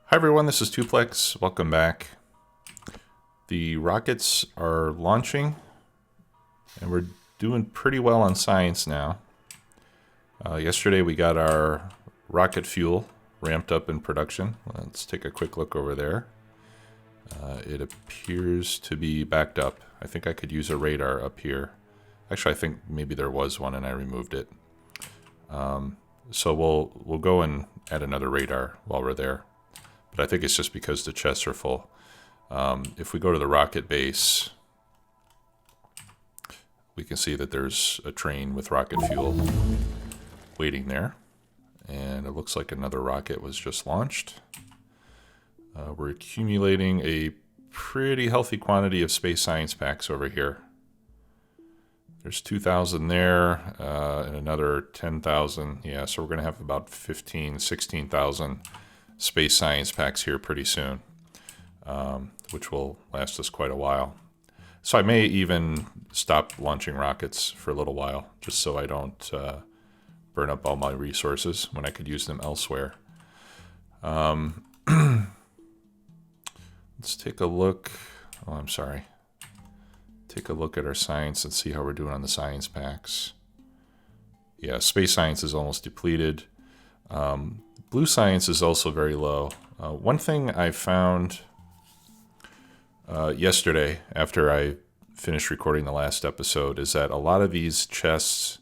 Hi everyone, this is Tuplex. Welcome back. The rockets are launching and we're doing pretty well on science now. Yesterday we got our rocket fuel ramped up in production. Let's take a quick look over there. It appears to be backed up. I think I could use a radar up here. Actually, I think maybe there was one and I removed it. So we'll go and add another radar while we're there. But I think it's just because the chests are full. If we go to the rocket base, we can see that there's a train with rocket fuel waiting there. And it looks like another rocket was just launched. We're accumulating a pretty healthy quantity of space science packs over here. There's 2,000 there, and another 10,000. Yeah, so we're going to have about 15, 16,000 space science packs here pretty soon, which will last us quite a while. So I may even stop launching rockets for a little while, just so I don't burn up all my resources when I could use them elsewhere. Let's take a look. Oh, I'm sorry. Take a look at our science and see how we're doing on the science packs. Yeah, space science is almost depleted. Blue science is also very low. One thing I found yesterday after I finished recording the last episode is that a lot of these chests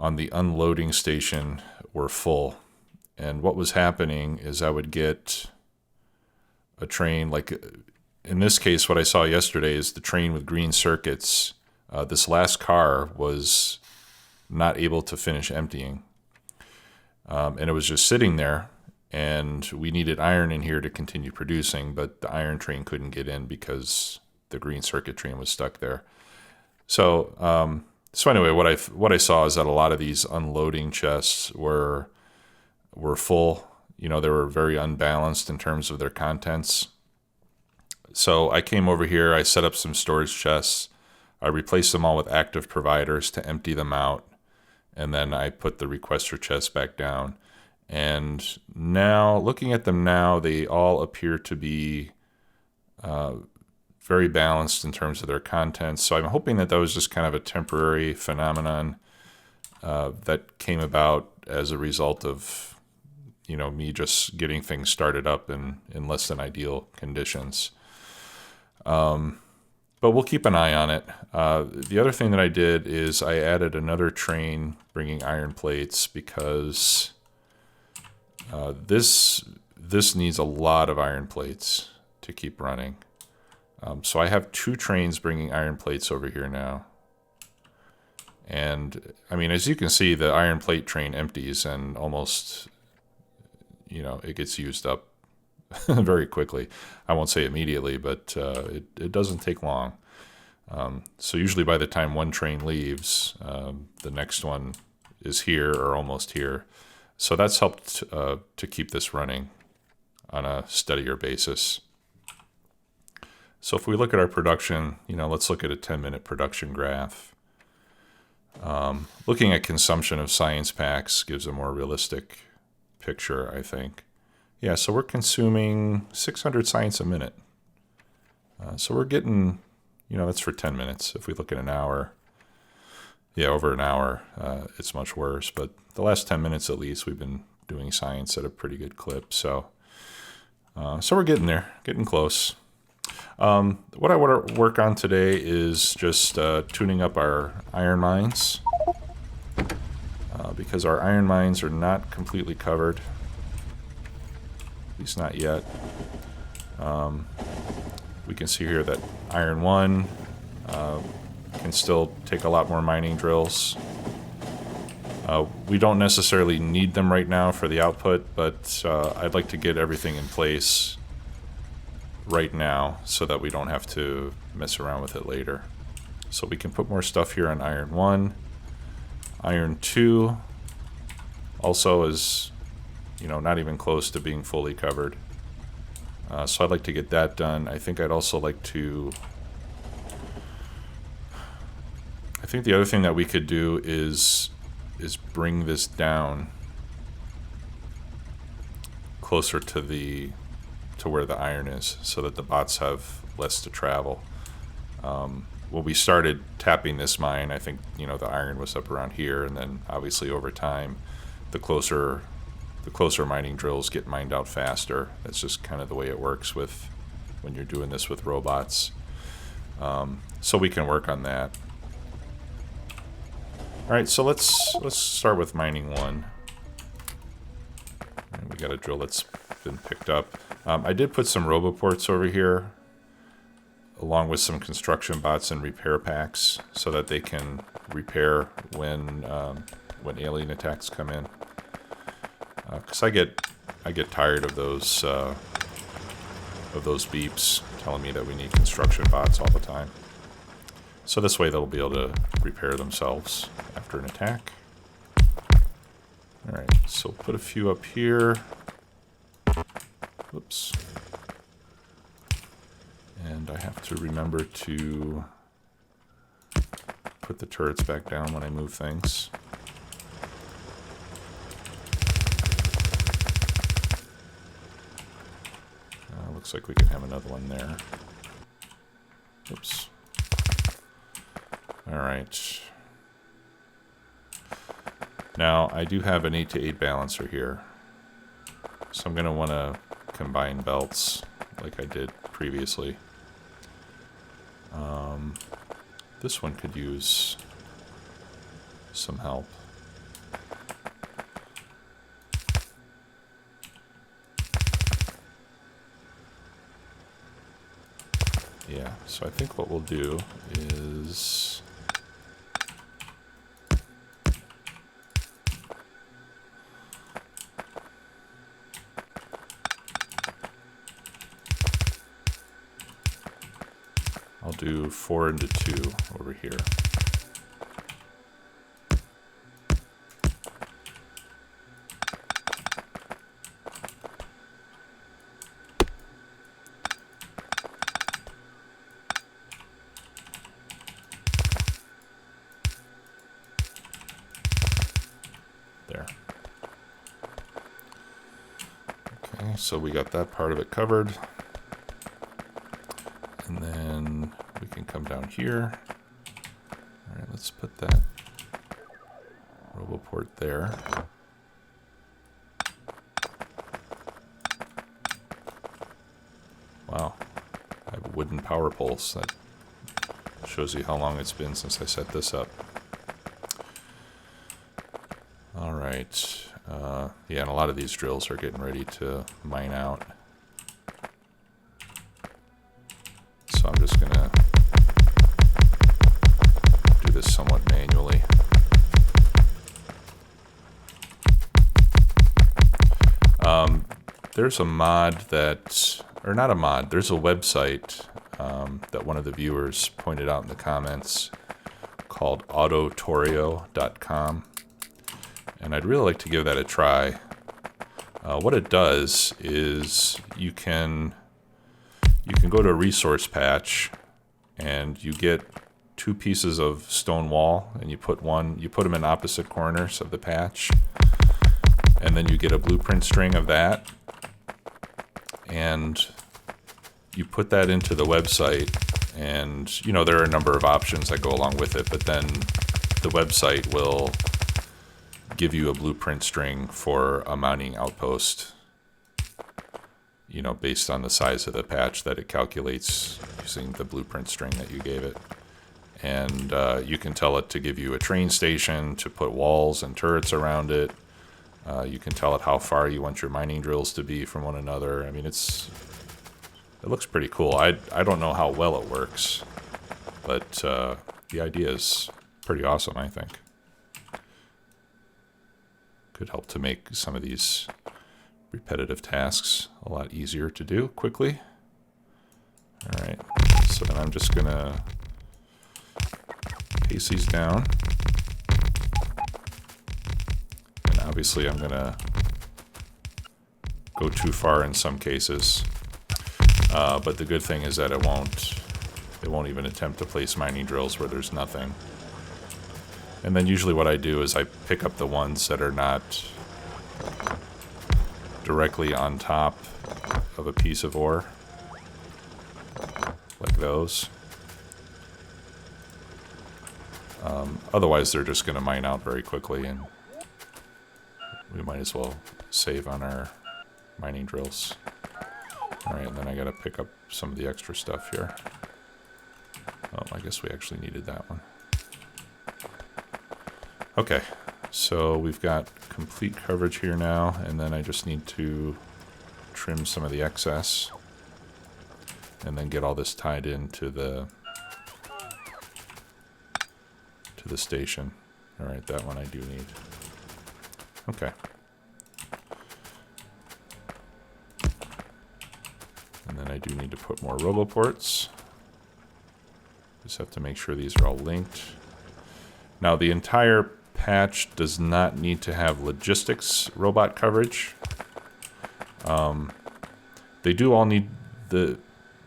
on the unloading station were full. And what was happening is I would get a train, like in this case, what I saw yesterday is the train with green circuits. This last car was not able to finish emptying. And it was just sitting there, and we needed iron in here to continue producing, but the iron train couldn't get in because the green circuit train was stuck there. So, anyway, what I saw is that a lot of these unloading chests were full. You know, they were very unbalanced in terms of their contents. So I came over here, I set up some storage chests, I replaced them all with active providers to empty them out. And then I put the requester chests back down. And now, looking at them now, they all appear to be very balanced in terms of their contents. So I'm hoping that was just kind of a temporary phenomenon that came about as a result of, you know, me just getting things started up in less than ideal conditions. But we'll keep an eye on it. The other thing that I did is I added another train bringing iron plates because this needs a lot of iron plates to keep running. So I have 2 trains bringing iron plates over here now. And I mean, as you can see, the iron plate train empties and almost, you know, it gets used up very quickly. I won't say immediately, but it doesn't take long. So usually by the time one train leaves, the next one is here or almost here. So that's helped to keep this running on a steadier basis. So if we look at our production, you know, let's look at a 10-minute production graph. Looking at consumption of science packs gives a more realistic picture, I think. Yeah, so we're consuming 600 science a minute. So we're getting, you know, that's for 10 minutes. If we look at an hour, yeah, over an hour, it's much worse. But the last 10 minutes at least, we've been doing science at a pretty good clip. So we're getting there, getting close. What I want to work on today is just tuning up our iron mines. Because our iron mines are not completely covered. At least not yet. We can see here that iron 1 can still take a lot more mining drills. We don't necessarily need them right now for the output, but I'd like to get everything in place right now so that we don't have to mess around with it later. So we can put more stuff here on iron 1. Iron 2 also is, you know, not even close to being fully covered. So I'd like to get that done. I think I'd also like to... I think the other thing that we could do is bring this down closer to where the iron is, so that the bots have less to travel. When we started tapping this mine, I think, you know, the iron was up around here, and then obviously over time, the closer mining drills get mined out faster. That's just kind of the way it works with when you're doing this with robots. So we can work on that. All right, so let's start with mining 1. And we got a drill that's been picked up. I did put some roboports over here, along with some construction bots and repair packs, so that they can repair when alien attacks come in. Because I get tired of those beeps telling me that we need construction bots all the time. So this way they'll be able to repair themselves after an attack. All right, so put a few up here. Whoops. And I have to remember to put the turrets back down when I move things. Looks like we can have another one there. Oops. All right. Now, I do have an 8 to 8 balancer here. So I'm going to want to combine belts like I did previously. This one could use some help. Yeah, so I think what we'll do is I'll do 4 into 2 over here. There. Okay, so we got that part of it covered. And then we can come down here. All right, let's put that roboport there. Wow, I have a wooden power pulse. That shows you how long it's been since I set this up. All right, yeah, and a lot of these drills are getting ready to mine out. So I'm just going to do this somewhat manually. There's a mod that, or not a mod, there's a website that one of the viewers pointed out in the comments called autotorio.com. And I'd really like to give that a try. What it does is you can go to a resource patch and you get 2 pieces of stone wall, and you put them in opposite corners of the patch, and then you get a blueprint string of that, and you put that into the website, and you know there are a number of options that go along with it, but then the website will give you a blueprint string for a mounting outpost, you know, based on the size of the patch that it calculates using the blueprint string that you gave it. And you can tell it to give you a train station, to put walls and turrets around it. You can tell it how far you want your mining drills to be from one another. I mean, it looks pretty cool. I don't know how well it works, but the idea is pretty awesome, I think. Could help to make some of these repetitive tasks a lot easier to do quickly. All right, so then I'm just gonna paste these down. And obviously I'm gonna go too far in some cases. But the good thing is that it won't even attempt to place mining drills where there's nothing. And then usually what I do is I pick up the ones that are not directly on top of a piece of ore, like those. Otherwise, they're just going to mine out very quickly, and we might as well save on our mining drills. Alright, and then I got to pick up some of the extra stuff here. Oh, I guess we actually needed that one. Okay, so we've got complete coverage here now, and then I just need to trim some of the excess and then get all this tied into the station. Alright, that one I do need. Okay. And then I do need to put more roboports. Just have to make sure these are all linked. Now, the entire patch does not need to have logistics robot coverage. They do all need the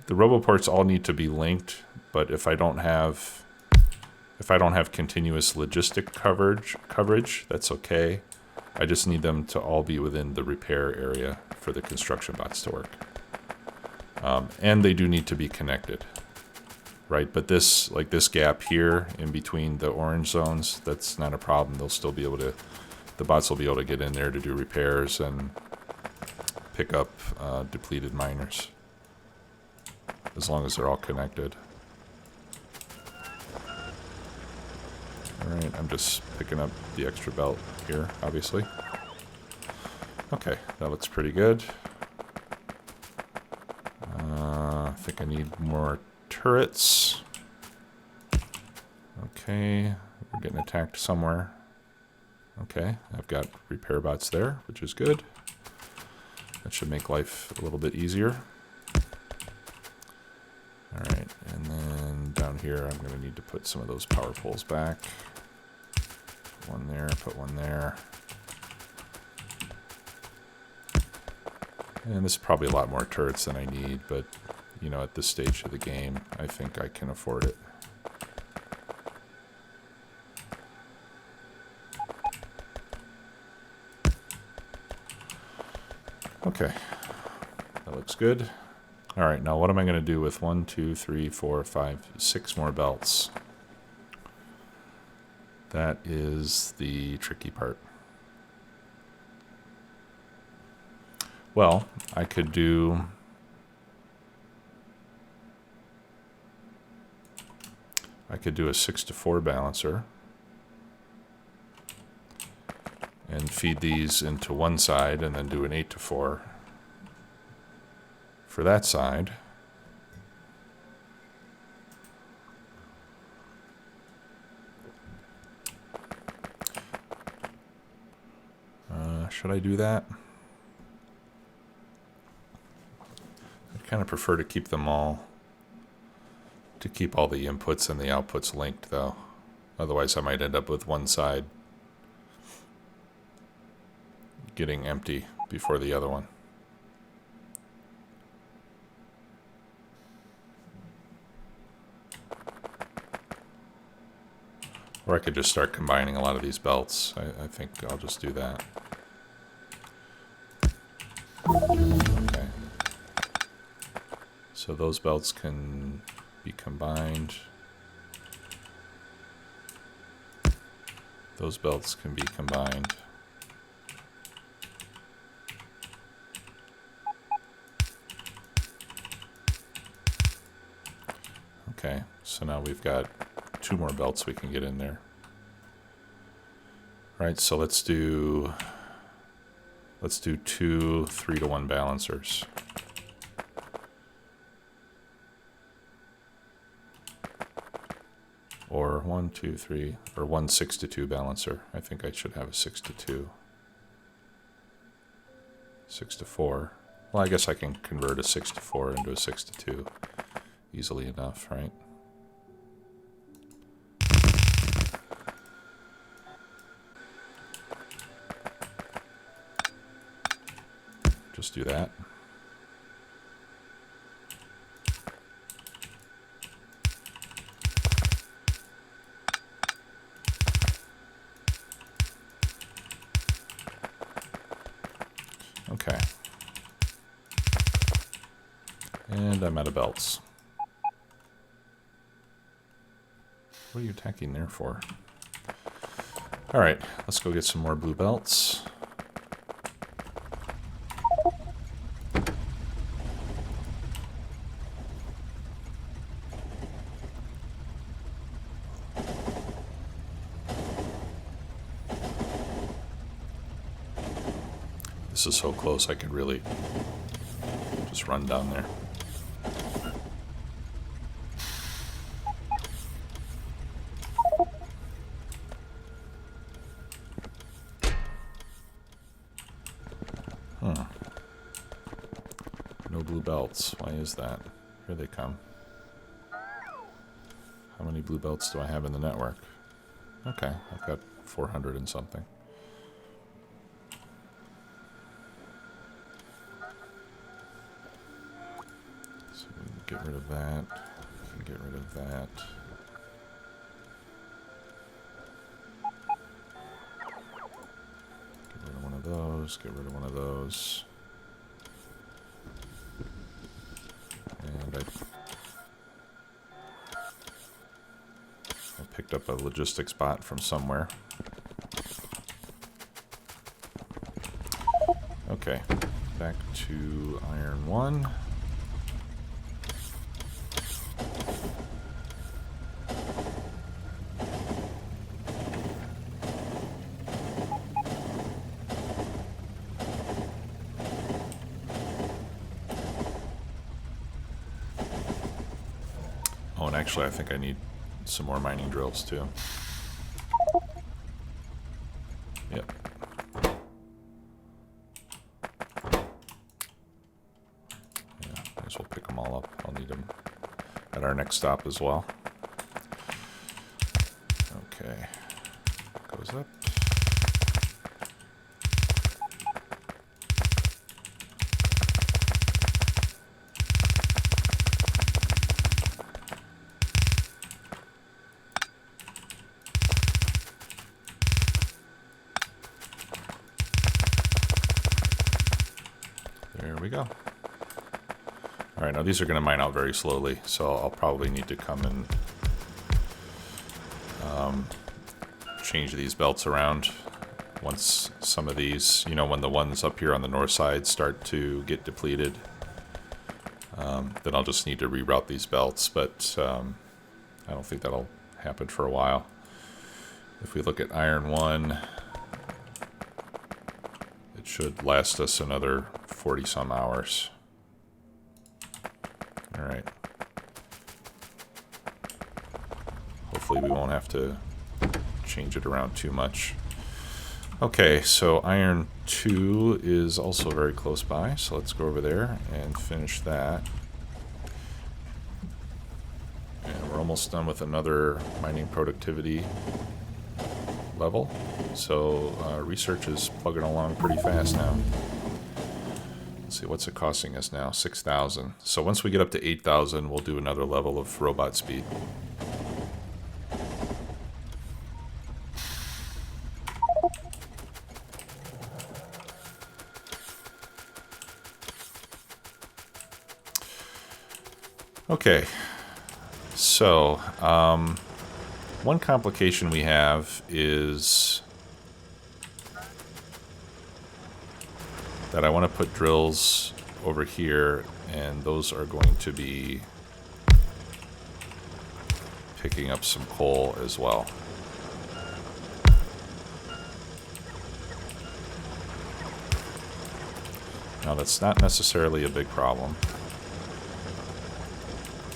roboports all need to be linked, but if I don't have continuous logistic coverage, that's okay. I just need them to all be within the repair area for the construction bots to work. And they do need to be connected, right? But this gap here in between the orange zones, that's not a problem. They'll still be able to, the bots will be able to get in there to do repairs and pick up depleted miners, as long as they're all connected. Alright, I'm just picking up the extra belt here, obviously. Okay, that looks pretty good. I think I need more turrets. Okay, we're getting attacked somewhere. Okay, I've got repair bots there, which is good. That should make life a little bit easier. Alright, and then down here I'm going to need to put some of those power poles back. Put one there, put one there. And this is probably a lot more turrets than I need, but, you know, at this stage of the game, I think I can afford it. Okay, that looks good. All right, now what am I going to do with 1, 2, 3, 4, 5, 6 more belts? That is the tricky part. Well, I could do a 6-to-4 balancer and feed these into one side, and then do an 8-to-4 for that side. Should I do that? I'd kind of prefer to keep them all, to keep all the inputs and the outputs linked, though. Otherwise I might end up with one side getting empty before the other one. Or I could just start combining a lot of these belts. I think I'll just do that. Okay. So those belts can be combined. Those belts can be combined. Okay, so now we've got 2 more belts we can get in there. All right, so let's do 2 3-to-1 balancers. Or 1, 2, 3, or 1 6-to-2 balancer. I think I should have a 6-to-2. 6-to-4. Well, I guess I can convert a 6-to-4 into a 6-to-2 easily enough, right? Just do that. Okay. And I'm out of belts. What are you attacking there for? Alright, let's go get some more blue belts. This is so close, I could really just run down there. No blue belts. Why is that? Here they come. How many blue belts do I have in the network? Okay, I've got 400 and something. So we can get rid of that. We can get rid of that. Get rid of one of those. Get rid of one of those. And I picked up a logistics bot from somewhere. Okay, back to iron 1. Oh, and actually I think I need some more mining drills too. Yep. Yeah, might as well pick them all up. I'll need them at our next stop as well. Okay. Goes up. There we go. Alright, now these are going to mine out very slowly, so I'll probably need to come and change these belts around once some of these, you know, when the ones up here on the north side start to get depleted. Then I'll just need to reroute these belts, but I don't think that'll happen for a while. If we look at iron 1, it should last us another 40 some hours. Alright. Hopefully we won't have to change it around too much. Okay, so iron 2 is also very close by, so let's go over there and finish that. And we're almost done with another mining productivity level. So research is plugging along pretty fast now. Let's see, what's it costing us now? 6,000. So once we get up to 8,000, we'll do another level of robot speed. Okay, so one complication we have is that I want to put drills over here, and those are going to be picking up some coal as well. Now that's not necessarily a big problem.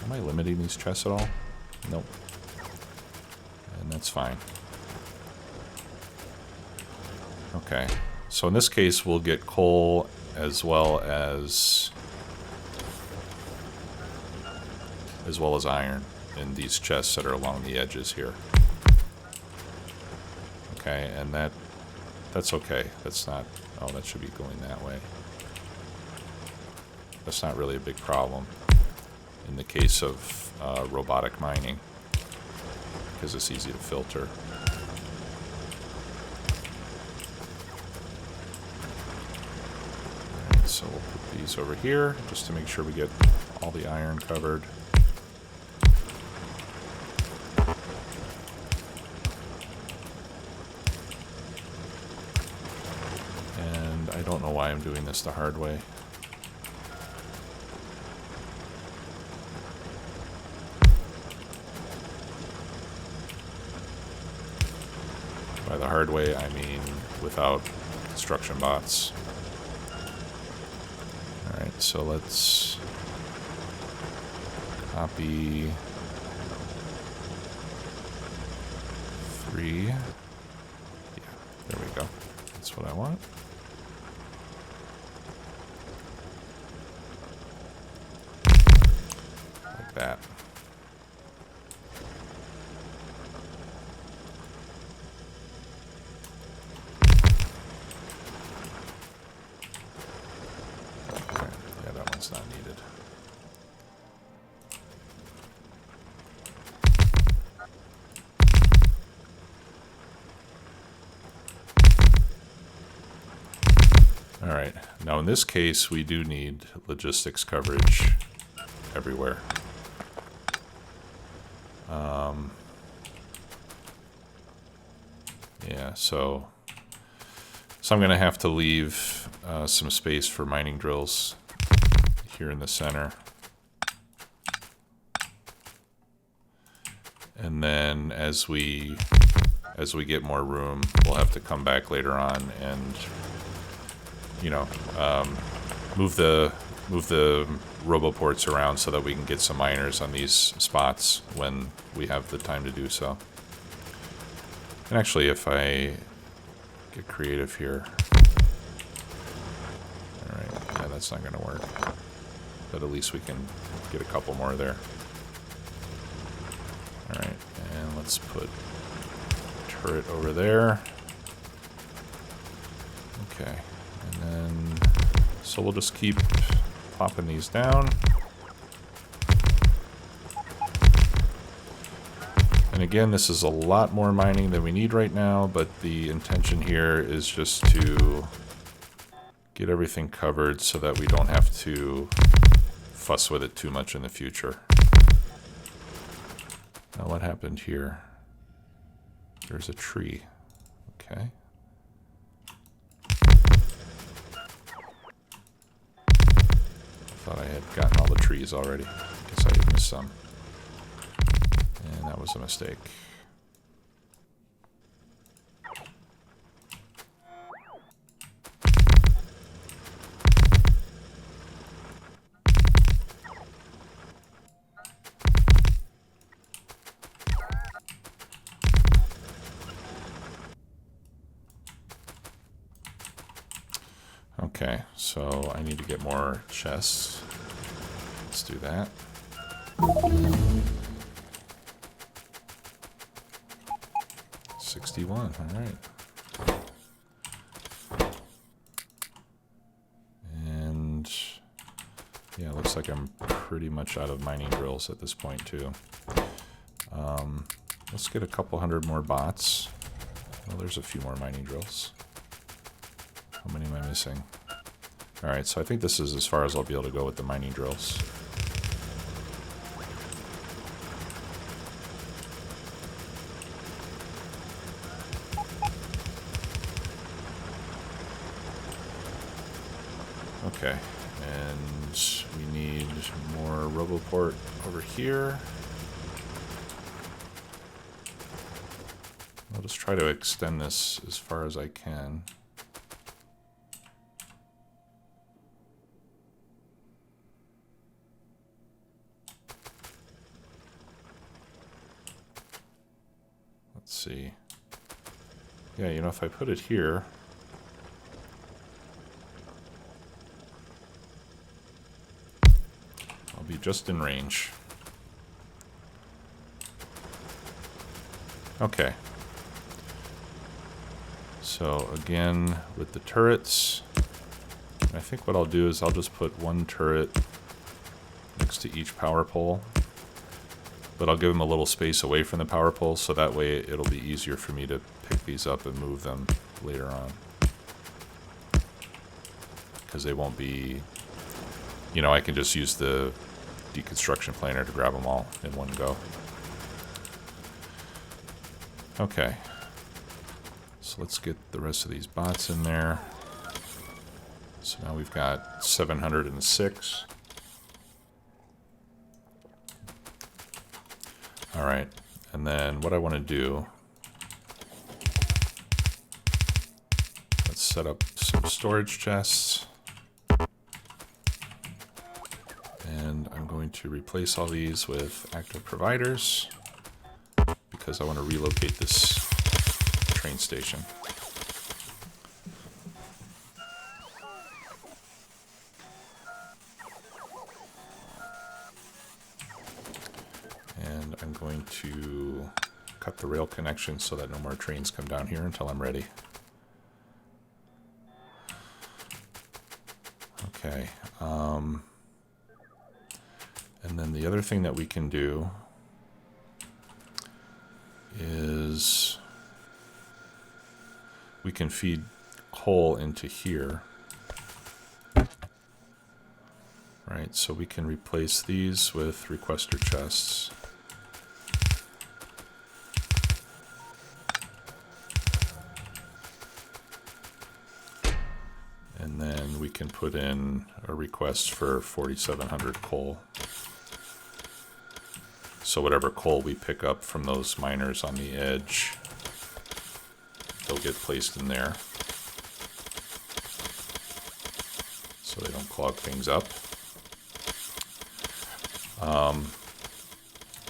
Am I limiting these chests at all? Nope. And that's fine. Okay. So in this case, we'll get coal as well as iron in these chests that are along the edges here. Okay, and that's okay. That's not, oh, that should be going that way. That's not really a big problem in the case of robotic mining, because it's easy to filter. so we'll put these over here just to make sure we get all the iron covered. And I don't know why I'm doing this the hard way. By the hard way, I mean without construction bots. Alright, so let's copy 3. Yeah, there we go. That's what I want. Like that. Not needed. All right, now in this case we do need logistics coverage everywhere. Yeah, so I'm gonna have to leave some space for mining drills here in the center. And then as we get more room, we'll have to come back later on and, you know, move the roboports around so that we can get some miners on these spots when we have the time to do so. And actually, if I get creative here, all right, yeah, that's not gonna work. But at least we can get a couple more there. Alright, and let's put a turret over there. Okay, and then, so we'll just keep popping these down. And again, this is a lot more mining than we need right now, but the intention here is just to get everything covered so that we don't have to fuss with it too much in the future. Now what happened here? There's a tree. Okay. Thought I had gotten all the trees already. Guess I missed some. And that was a mistake. Okay, so I need to get more chests. Let's do that. $61, all right. And yeah, looks like I'm pretty much out of mining drills at this point too. Let's get a couple hundred more bots. Well, there's a few more mining drills. How many am I missing? Alright, so I think this is as far as I'll be able to go with the mining drills. Okay, and we need more roboport over here. I'll just try to extend this as far as I can. Let's see. Yeah, you know, if I put it here, I'll be just in range. Okay. So again, with the turrets, I think what I'll do is I'll just put one turret next to each power pole, but I'll give them a little space away from the power pole so that way it'll be easier for me to pick these up and move them later on. because they won't be, you know, I can just use the deconstruction planer to grab them all in one go. Okay, so let's get the rest of these bots in there. So now we've got 706. All right, and then what I want to do, let's set up some storage chests. And I'm going to replace all these with active providers because I want to relocate this train station. And I'm going to cut the rail connection so that no more trains come down here until I'm ready. Okay. And then the other thing that we can do is we can feed coal into here. Right, so we can replace these with requester chests. And then we can put in a request for 4,700 coal. So whatever coal we pick up from those miners on the edge, they'll get placed in there so they don't clog things up.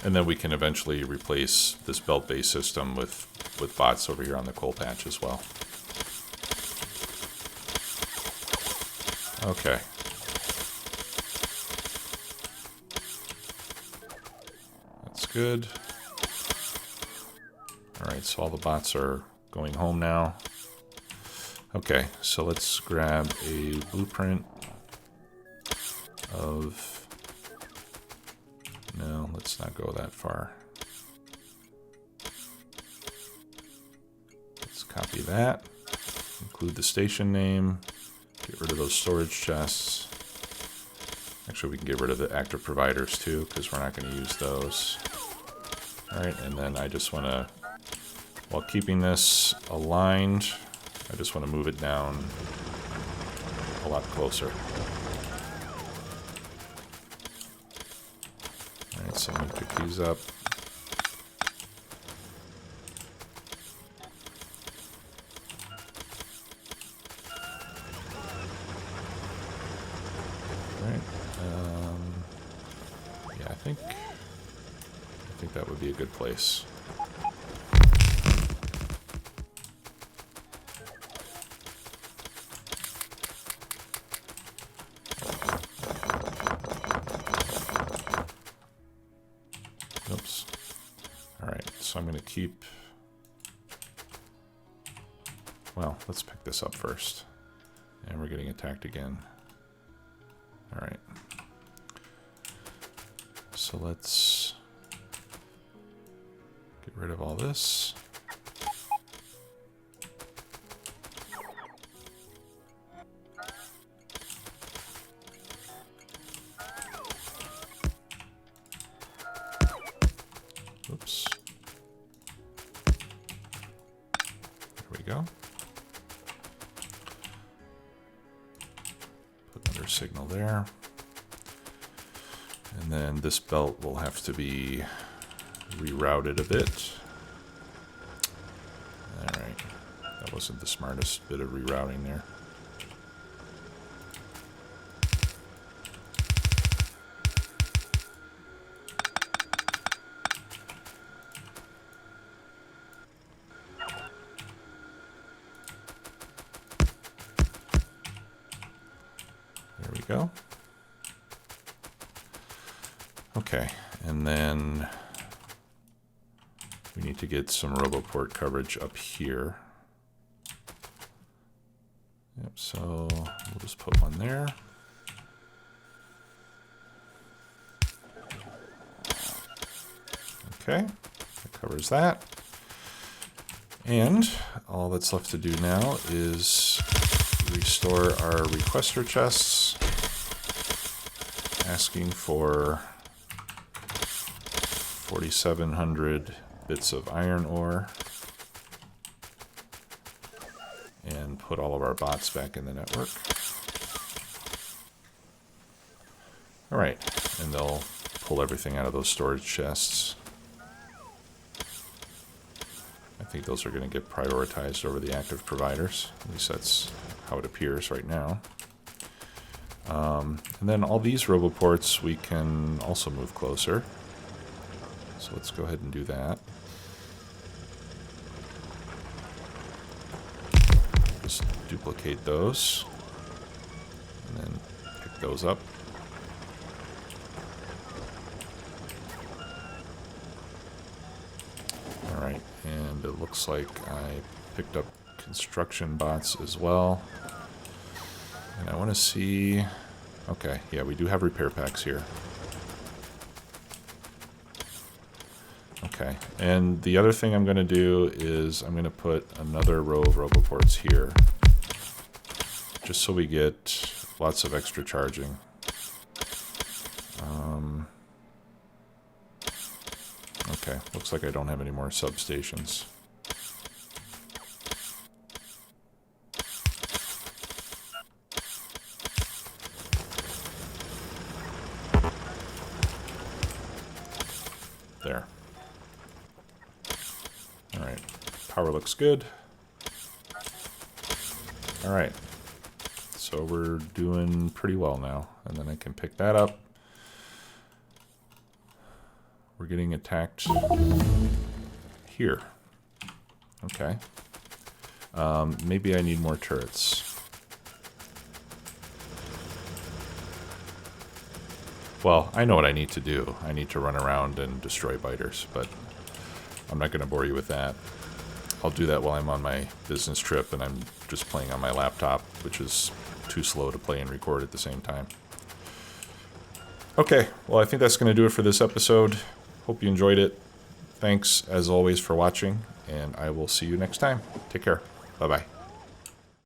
And then we can eventually replace this belt-based system with bots over here on the coal patch as well. Okay. That's good. Alright, so all the bots are going home now. Okay, so let's grab a blueprint of... No, let's not go that far. Let's copy that. Include the station name. Get rid of those storage chests. Actually, we can get rid of the active providers too, because we're not going to use those. Alright, and then I just want to, while keeping this aligned, I just want to move it down a lot closer. Alright, so I'm going to pick these up. Alright, yeah, I think that would be a good place. Oops. Alright, so I'm going to keep... Well, let's pick this up first. And we're getting attacked again. Alright. So let's get rid of all this. Oops. There we go. Put another signal there. And then this belt will have to be rerouted a bit. Alright. That wasn't the smartest bit of rerouting there. There we go. Okay, and then we need to get some RoboPort coverage up here. Yep, so we'll just put one there. Okay, that covers that. And all that's left to do now is restore our requester chests, asking for 4,700 bits of iron ore, and put all of our bots back in the network. All right, and they'll pull everything out of those storage chests. I think those are going to get prioritized over the active providers. At least that's how it appears right now. And then all these roboports we can also move closer. So let's go ahead and do that. Just duplicate those. And then pick those up. Alright, and it looks like I picked up construction bots as well. And I want to see... Okay, yeah, we do have repair packs here. Okay, and the other thing I'm going to do is I'm going to put another row of roboports here. Just so we get lots of extra charging. Okay, looks like I don't have any more substations. There. Alright, power looks good. Alright, so we're doing pretty well now. And then I can pick that up. We're getting attacked here. Okay. Maybe I need more turrets. Well, I know what I need to do. I need to run around and destroy biters, but I'm not going to bore you with that. I'll do that while I'm on my business trip and I'm just playing on my laptop, which is too slow to play and record at the same time. Okay, well, I think that's going to do it for this episode. Hope you enjoyed it. Thanks, as always, for watching, and I will see you next time. Take care. Bye-bye.